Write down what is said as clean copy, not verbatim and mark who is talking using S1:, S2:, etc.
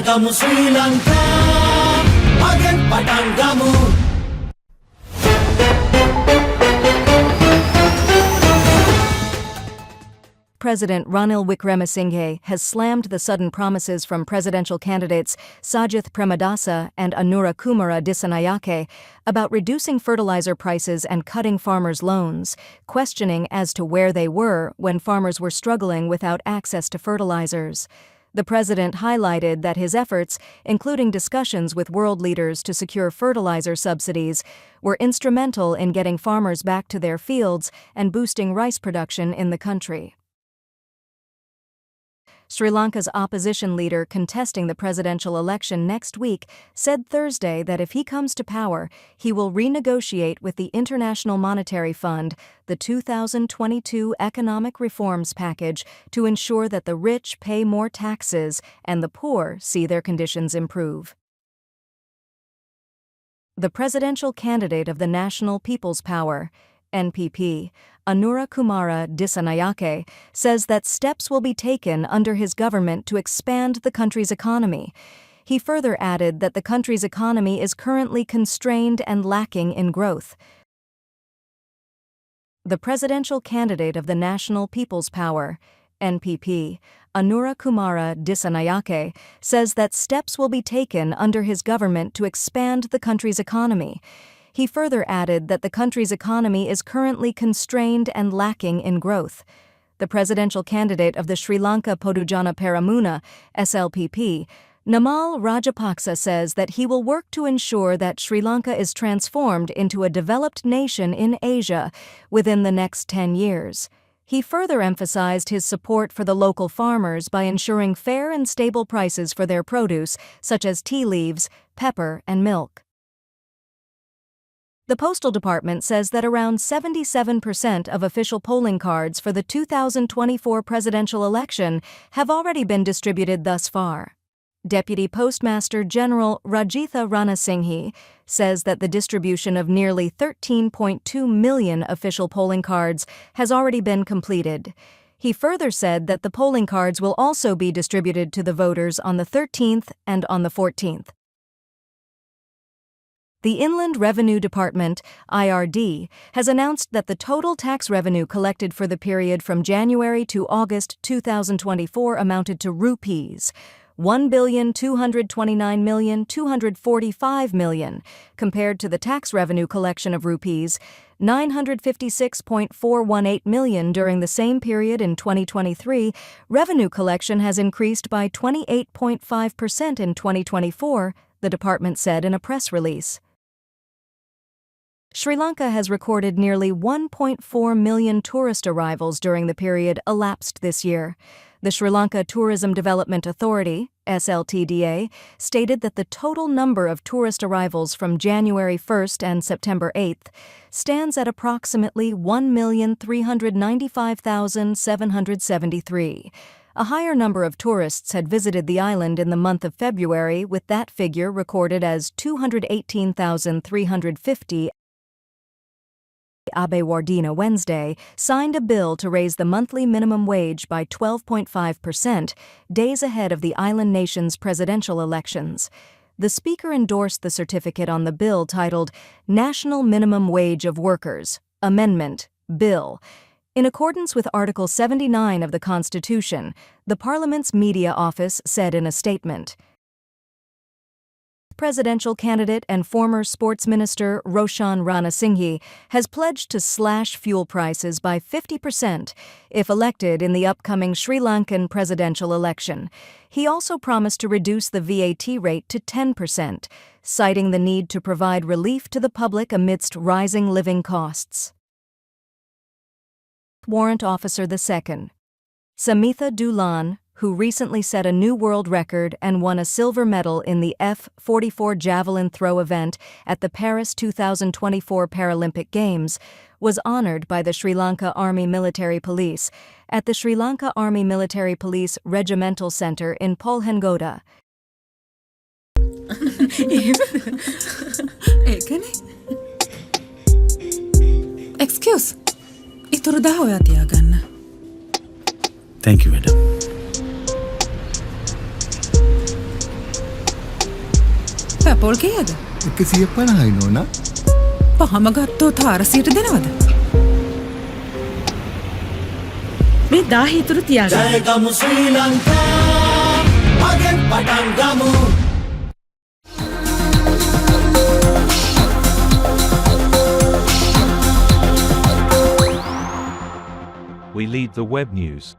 S1: Gamu Sri Lanka, Magen Patan Gamu.
S2: President Ranil Wickremesinghe has slammed the sudden promises from presidential candidates Sajith Premadasa and Anura Dissanayake about reducing fertilizer prices and cutting farmers' loans, questioning as to where they were when farmers were struggling without access to fertilizers. The president highlighted that his efforts, including discussions with world leaders to secure fertilizer subsidies, were instrumental in getting farmers back to their fields and boosting rice production in the country. Sri Lanka's opposition leader contesting the presidential election next week said Thursday that if he comes to power, he will renegotiate with the International Monetary Fund the 2022 economic reforms package to ensure that the rich pay more taxes and the poor see their conditions improve. The presidential candidate of the National People's Power, NPP, Anura Dissanayake, says that steps will be taken under his government to expand the country's economy. He further added that the country's economy is currently constrained and lacking in growth. The presidential candidate of the National People's Power, NPP, Anura Dissanayake, says that steps will be taken under his government to expand the country's economy. He further added that the country's economy is currently constrained and lacking in growth. The presidential candidate of the Sri Lanka Podujana Peramuna, SLPP, Namal Rajapaksa, says that he will work to ensure that Sri Lanka is transformed into a developed nation in Asia within the next 10 years. He further emphasized his support for the local farmers by ensuring fair and stable prices for their produce, such as tea leaves, pepper, and milk. The Postal Department says that around 77% of official polling cards for the 2024 presidential election have already been distributed thus far. Deputy Postmaster General Rajitha Ranasinghe says that the distribution of nearly 13.2 million official polling cards has already been completed. He further said that the polling cards will also be distributed to the voters on the 13th and on the 14th. The Inland Revenue Department, IRD, has announced that the total tax revenue collected for the period from January to August 2024 amounted to rupees 1,229,245 million, compared to the tax revenue collection of rupees 956.418 million during the same period in 2023. Revenue collection has increased by 28.5% in 2024, the department said in a press release. Sri Lanka has recorded nearly 1.4 million tourist arrivals during the period elapsed this year. The Sri Lanka Tourism Development Authority, SLTDA, stated that the total number of tourist arrivals from January 1st and September 8th stands at approximately 1,395,773. A higher number of tourists had visited the island in the month of February, with that figure recorded as 218,350. Abe Wardena Wednesday signed a bill to raise the monthly minimum wage by 12.5%, days ahead of the island nation's presidential elections. The Speaker endorsed the certificate on the bill titled National Minimum Wage of Workers, Amendment, Bill. In accordance with Article 79 of the Constitution, the Parliament's media office said in a statement. Presidential candidate and former sports minister Roshan Ranasinghe has pledged to slash fuel prices by 50% if elected in the upcoming Sri Lankan presidential election. He also promised to reduce the VAT rate to 10%, citing the need to provide relief to the public amidst rising living costs. Warrant Officer II. Samitha Dulan, who recently set a new world record and won a silver medal in the F-44 javelin throw event at the Paris 2024 Paralympic Games, was honored by the Sri Lanka Army Military Police at the Sri Lanka Army Military Police Regimental Centre in Polhengoda.
S3: Excuse. Ituru dah hoya tiyaganna.
S1: Thank you, madam.
S3: පැපොල් කියද?
S4: 150යි නෝනා.
S3: පහම ගත්තොත් 400ට දෙනවද?
S5: මේ 10 ඉතුරු තියාගන්න.
S1: ජයගමු ශ්‍රී ලංකා මගෙන් පටන් ගමු.
S6: We lead the web news.